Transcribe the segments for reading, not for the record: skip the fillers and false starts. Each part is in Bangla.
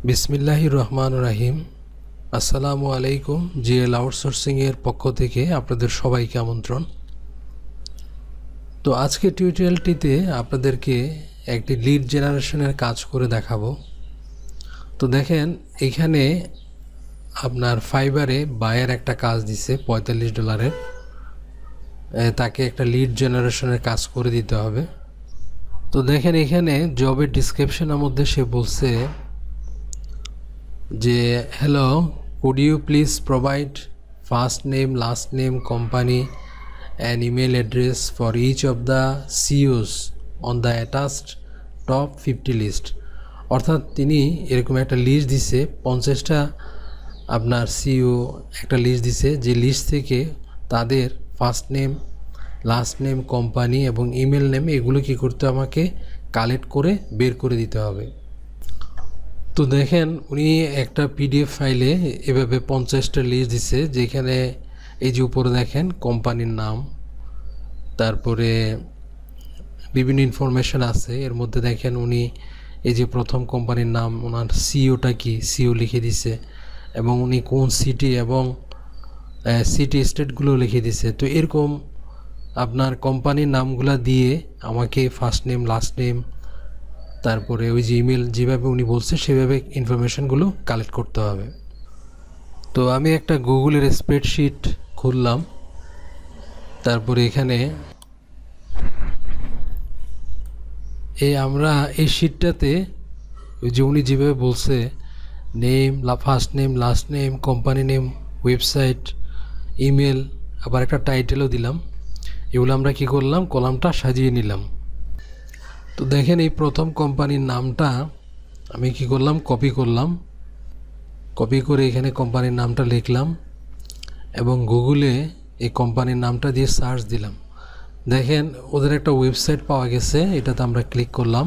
বিসমিল্লাহির রহমানির রহিম। আসসালামু আলাইকুম। জিএল আউটসোর্সিং এর পক্ষ থেকে আপনাদের সবাইকে আমন্ত্রণ। তো আজকে টিউটোরিয়ালটিতে আপনাদেরকে একটি লিড জেনারেশনের কাজ করে দেখাবো। তো দেখেন এখানে আপনার ফাইবারে বায়ার একটা কাজ দিছে $45, তাকে একটা লিড জেনারেশনের কাজ করে দিতে হবে। তো দেখেন এখানে জবের ডিসক্রিপশনের মধ্যে সে বলছে যে hello, could you please provide first name, last name, company and email address for each of the CEOs on the attached top 50 list। অর্থাৎ তিনি এরকম একটা লিস্ট দিছে 50টা আপনার সিইও একটা লিস্ট দিছে, যে লিস্ট থেকে তাদের first name, last name, company এবং ইমেল নেম এগুলো কি করতে আমাকে কালেক্ট করে বের করে দিতে হবে। তো দেখেন উনি একটা পিডিএফ ফাইলে এভাবে 50টা লিস্ট দিছে, যেখানে এই যে উপরে দেখেন কোম্পানির নাম, তারপরে বিভিন্ন ইনফরমেশন আছে। এর মধ্যে দেখেন উনি এই যে প্রথম কোম্পানির নাম, ওনার সিইওটা কি, সিইও লিখে দিছে এবং উনি কোন সিটি এবং সিটি স্টেটগুলো লিখে দিছে। তো এরকম আপনার কোম্পানির নামগুলো দিয়ে আমাকে ফার্স্ট নেম, লাস্ট নেম, তারপরে ওই যে ইমেল যেভাবে উনি বলছে সেভাবে ইনফরমেশনগুলো কালেক্ট করতে হবে। তো আমি একটা গুগলের স্প্রেডশিট খুললাম, তারপরে এখানে আমরা এই শিটটাতে ওই যে উনি যেভাবে বলছে name, first name, last name, company name, website, email, আবার একটা টাইটেলও দিলাম। এগুলো আমরা কি করলাম, কলামটা সাজিয়ে নিলাম। তো দেখেন এই প্রথম কোম্পানির নামটা আমি কি করলাম, কপি করলাম। কপি করে এখানে কোম্পানির নামটা লিখলাম এবং গুগলে এই কোম্পানির নামটা দিয়ে সার্চ দিলাম। দেখেন ওদের একটা ওয়েবসাইট পাওয়া গেছে, এটাতে আমরা ক্লিক করলাম।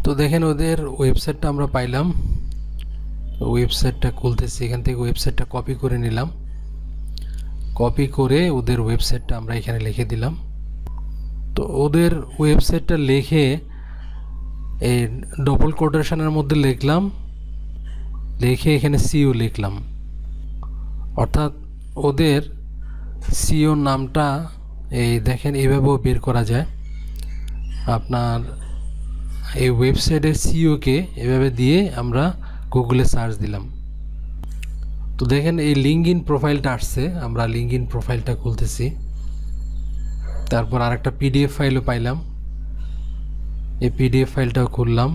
তো দেখেন ওদের ওয়েবসাইটটা আমরা পাইলাম। ওয়েবসাইটটা খুলতেছি, এখান থেকে ওয়েবসাইটটা কপি করে নিলাম। কপি করে ওদের ওয়েবসাইটটা আমরা এখানে লিখে দিলাম। তো ওদের ওয়েবসাইটটা লিখে এই ডবল কোটেশনের মধ্যে লিখলাম, লিখে এখানে সিইও লিখলাম। অর্থাৎ ওদের সিইও নামটা এই দেখেন এইভাবেও বের করা যায়। আপনার এই ওয়েবসাইটের সিইওকে এভাবে দিয়ে আমরা গুগলে সার্চ দিলাম। তো দেখেন এই লিঙ্কইন প্রোফাইলটা আসছে, আমরা লিঙ্কইন প্রোফাইলটা খুলতেছি। তারপর আরেকটা পিডিএফ ফাইলও পাইলাম, এই পিডিএফ ফাইলটাও খুললাম।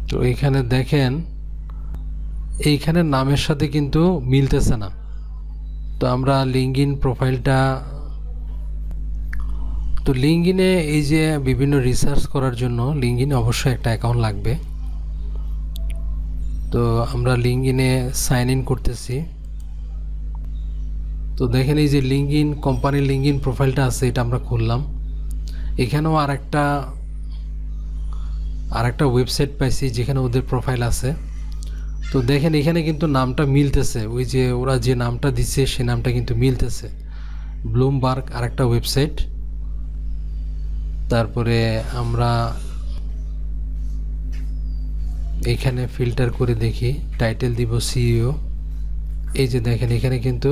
তো এইখানে দেখেন এইখানে নামের সাথে কিন্তু মিলতেছে না। তো আমরা লিঙ্কইন প্রোফাইলটা, তো লিঙ্কইনে এই যে বিভিন্ন রিসার্চ করার জন্য লিঙ্কইনে অবশ্যই একটা অ্যাকাউন্ট লাগবে। তো আমরা লিঙ্কইনে সাইন ইন করতেছি। তো দেখেন এই যে লিঙ্কইন কোম্পানির লিঙ্কইন প্রোফাইলটা আছে, এটা আমরা খুললাম। এখানেও আরেকটা ওয়েবসাইট পাইছি যেখানে ওদের প্রোফাইল আছে। তো দেখেন এখানে কিন্তু নামটা মিলতেছে, ওই যে ওরা যে নামটা দিচ্ছে সে নামটা কিন্তু মিলতেছে। ব্লুমবার্গ আরেকটা ওয়েবসাইট। তারপরে আমরা এখানে ফিল্টার করে দেখি, টাইটেল দিব সিইও। এই যে দেখেন এখানে কিন্তু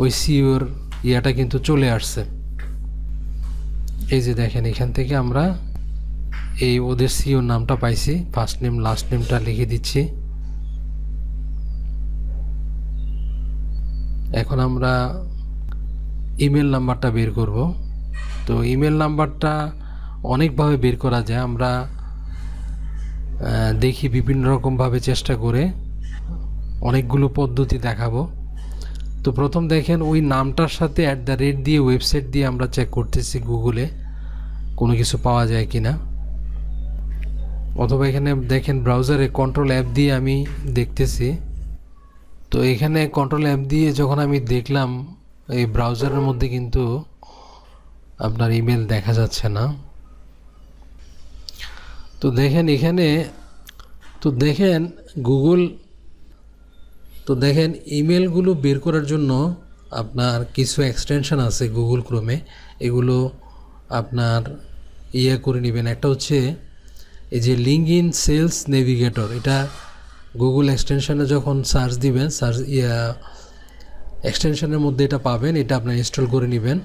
ওই সিইওর ইয়াটা কিন্তু চলে আসছে। এই যে দেখেন এখান থেকে আমরা এই ওদের সিইওর নামটা পাইছি, ফার্স্ট নেম, লাস্ট নেমটা লিখে দিচ্ছি। এখন আমরা ইমেল নাম্বারটা বের করব। তো ইমেল নাম্বারটা অনেকভাবে বের করা যায়, আমরা দেখি বিভিন্ন রকমভাবে চেষ্টা করে অনেকগুলো পদ্ধতি দেখাবো। তো প্রথম দেখেন ওই নামটার সাথে @ দিয়ে ওয়েবসাইট দিয়ে আমরা চেক করতেছি গুগলে কোনো কিছু পাওয়া যায় কি না, অথবা এখানে দেখেন ব্রাউজারে কন্ট্রোল অ্যাপ দিয়ে আমি দেখতেছি। তো এখানে কন্ট্রোল অ্যাপ দিয়ে যখন আমি দেখলাম এই ব্রাউজারের মধ্যে কিন্তু আপনার ইমেল দেখা যাচ্ছে না। তো দেখেন এখানে, তো দেখেন গুগল, তো দেখেন ইমেলগুলো বের করার জন্য আপনার কিছু এক্সটেনশন আছে গুগল ক্রোমে, এগুলো আপনার করে নেবেন। একটা হচ্ছে এই যে লিঙ্কডইন সেলস নেভিগেটর, এটা গুগল এক্সটেনশনে যখন সার্চ দিবেন এক্সটেনশনের মধ্যে এটা পাবেন, এটা আপনার ইনস্টল করে নেবেন।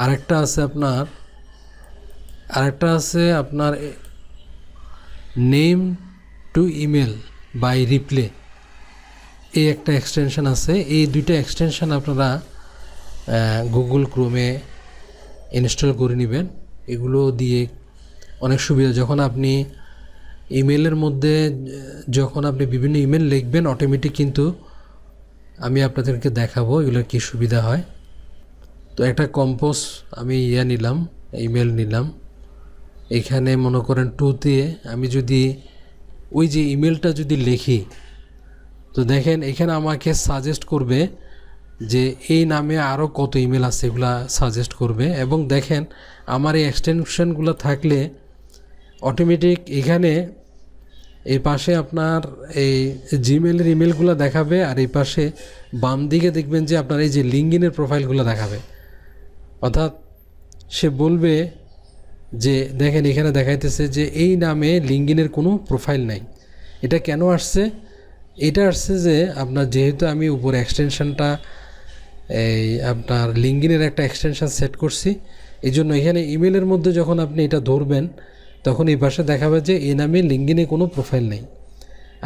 আরেকটা আছে আপনার name to email by reply, এই একটা এক্সটেনশন আছে। এই দুইটা এক্সটেনশন আপনারা গুগল ক্রোমে ইনস্টল করে নেবেন। এগুলো দিয়ে অনেক সুবিধা, যখন আপনি ইমেলের মধ্যে যখন আপনি বিভিন্ন ইমেল লিখবেন অটোমেটিক কিন্তু আমি আপনাদেরকে দেখাবো এগুলোর কী সুবিধা হয়। তো একটা কম্পোজ আমি নিলাম, ইমেল নিলাম। এখানে মনে করেন 2 আমি যদি ওই যে ইমেলটা যদি লিখি, তো দেখেন এখানে আমাকে সাজেস্ট করবে যে এই নামে আরও কত ইমেল আছে, এগুলা সাজেস্ট করবে। এবং দেখেন আমার এই এক্সটেনশনগুলো থাকলে অটোমেটিক এখানে এই পাশে আপনার এই জিমেলের ইমেলগুলো দেখাবে, আর এই পাশে বাম দিকে দেখবেন যে আপনার এই যে লিঙ্কডইনের প্রোফাইলগুলো দেখাবে। অর্থাৎ সে বলবে যে দেখেন এখানে দেখাইতেছে যে এই নামে লিঙ্কডইনের কোনো প্রোফাইল নাই। এটা কেন আসছে? এটা আসছে যে আপনার যেহেতু আমি উপরে এক্সটেনশনটা এই আপনার লিঙ্কডইনের একটা এক্সটেনশন সেট করছি, এই জন্য এখানে ইমেলের মধ্যে যখন আপনি এটা ধরবেন তখন এই পাশে দেখাবে যে এই নামে লিঙ্কডইনে কোনো প্রোফাইল নেই।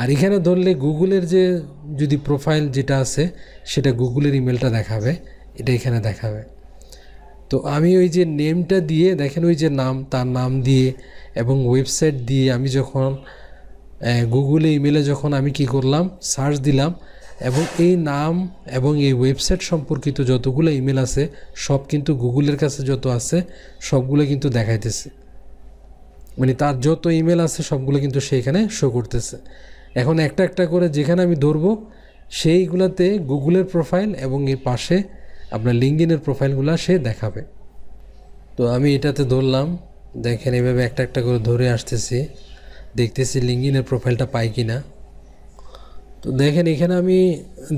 আর এখানে ধরলে গুগলের যে যদি প্রোফাইল যেটা আছে সেটা গুগলের ইমেলটা দেখাবে, এটা এখানে দেখাবে। তো আমি ওই যে নেমটা দিয়ে দেখেন ওই যে নাম, তার নাম দিয়ে এবং ওয়েবসাইট দিয়ে আমি যখন গুগলে ইমেলে যখন আমি কি করলাম সার্চ দিলাম, এবং এই নাম এবং এই ওয়েবসাইট সম্পর্কিত যতগুলো ইমেল আছে সব কিন্তু গুগলের কাছে যত আছে সবগুলো কিন্তু দেখাইতেছে, মানে তার যত ইমেল আছে সবগুলো কিন্তু সেইখানে শো করতেছে। এখন একটা একটা করে যেখানে আমি ধরবো সেইগুলোতে গুগলের প্রোফাইল এবং এই পাশে আপনার লিঙ্কডইনের প্রোফাইলগুলো সে দেখাবে। তো আমি এটাতে ধরলাম, দেখেন এইভাবে একটা একটা করে ধরে আসতেছি, দেখতেছি লিঙ্কডইনের প্রোফাইলটা পাই কি না। তো দেখেন এখানে আমি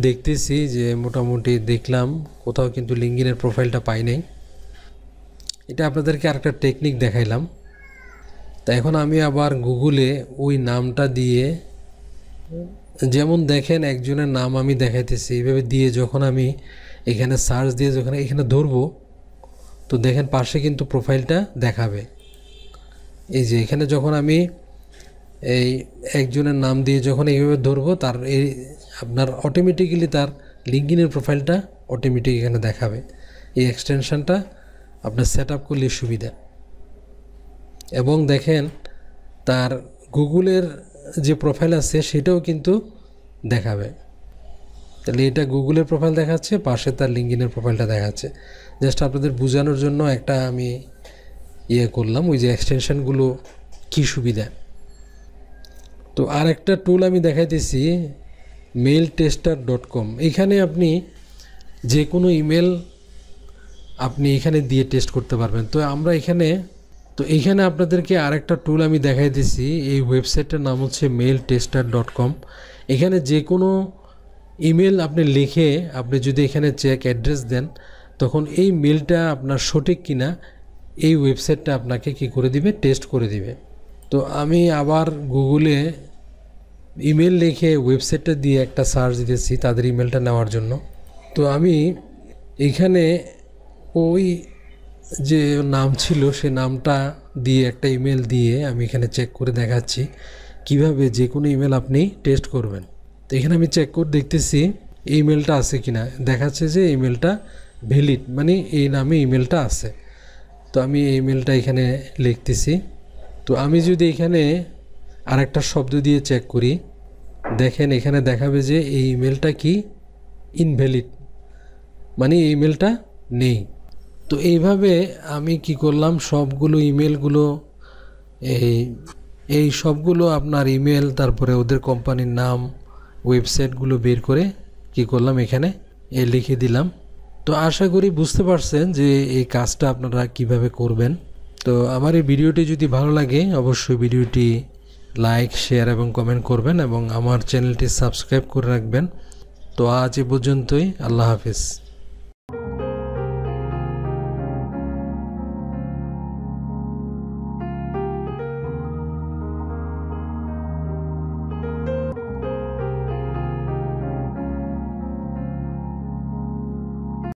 দেখতেছি যে মোটামুটি দেখলাম কোথাও কিন্তু লিঙ্কডইনের প্রোফাইলটা পাই নাই। এটা আপনাদেরকে আরেকটা টেকনিক দেখাইলাম। তা এখন আমি আবার গুগলে ওই নামটা দিয়ে, যেমন দেখেন একজনের নাম আমি দেখাইতেছি, এইভাবে দিয়ে যখন আমি এখানে সার্চ দিয়ে যখন এখানে ধরবো, তো দেখেন পাশে কিন্তু প্রোফাইলটা দেখাবে। এই যে এখানে যখন আমি এই একজনের নাম দিয়ে যখন এইভাবে ধরবো, তার এই আপনার অটোমেটিক্যালি তার লিঙ্কডইনের প্রোফাইলটা অটোমেটিক এখানে দেখাবে। এই এক্সটেনশনটা আপনার সেট আপ করলে সুবিধা। এবং দেখেন তার গুগলের যে প্রোফাইল আছে সেটাও কিন্তু দেখাবে। তাহলে এটা গুগলের প্রোফাইল দেখাচ্ছে, পাশে তার লিঙ্কডইনের প্রোফাইলটা দেখাচ্ছে। জাস্ট আপনাদের বোঝানোর জন্য একটা আমি করলাম ওই যে এক্সটেনশনগুলো কী সুবিধা। তো আর একটা টুল আমি দেখাইতেছি mailtester.com। এখানে আপনি যে কোনো ইমেল আপনি এখানে দিয়ে টেস্ট করতে পারবেন। তো আমরা এখানে আপনাদেরকে আরেকটা টুল আমি দেখাইতেছি। এই ওয়েবসাইটের নাম হচ্ছে mailtester.com। এখানে যে কোনো ইমেল আপনি লিখে আপনি যদি এখানে চেক অ্যাড্রেস দেন, তখন এই মেলটা আপনার সঠিক কিনা এই ওয়েবসাইটটা আপনাকে কি করে দিবে, টেস্ট করে দিবে। তো আমি আবার গুগলে ইমেল লিখে ওয়েবসাইটটা দিয়ে একটা সার্চ দিতেছি তাদের ইমেলটা নেওয়ার জন্য। তো আমি এখানে ওই যে নাম ছিল সে নামটা দিয়ে একটা ইমেল দিয়ে আমি এখানে চেক করে দেখাচ্ছি কিভাবে যে কোনো ইমেল আপনি টেস্ট করবেন। তো এখানে আমি চেক করে দেখতেছি এই ইমেলটা আছে কিনা, দেখাচ্ছে যে ইমেলটা ভ্যালিড, মানে এই নামে ইমেলটা আছে। তো আমি এই ইমেলটা এখানে লিখতেছি। তো আমি যদি এখানে আরেকটা শব্দ দিয়ে চেক করি, দেখেন এখানে দেখাবে যে এই ইমেলটা কি ইনভ্যালিড, মানে এই ইমেলটা নেই। তো এইভাবে আমি কি করলাম, সবগুলো ইমেলগুলো এই সবগুলো আপনার ইমেল, তারপরে ওদের কোম্পানির নাম, ওয়েবসাইটগুলো বের করে কি করলাম এখানে লিখে দিলাম। তো আশা করি বুঝতে পারছেন যে এই কাজটা আপনারা কিভাবে করবেন। তো আমার এই ভিডিওটি যদি ভালো লাগে অবশ্যই ভিডিওটি লাইক, শেয়ার এবং কমেন্ট করবেন এবং আমার চ্যানেলটি সাবস্ক্রাইব করে রাখবেন। তো আজ এ পর্যন্তই, আল্লাহ হাফেজ।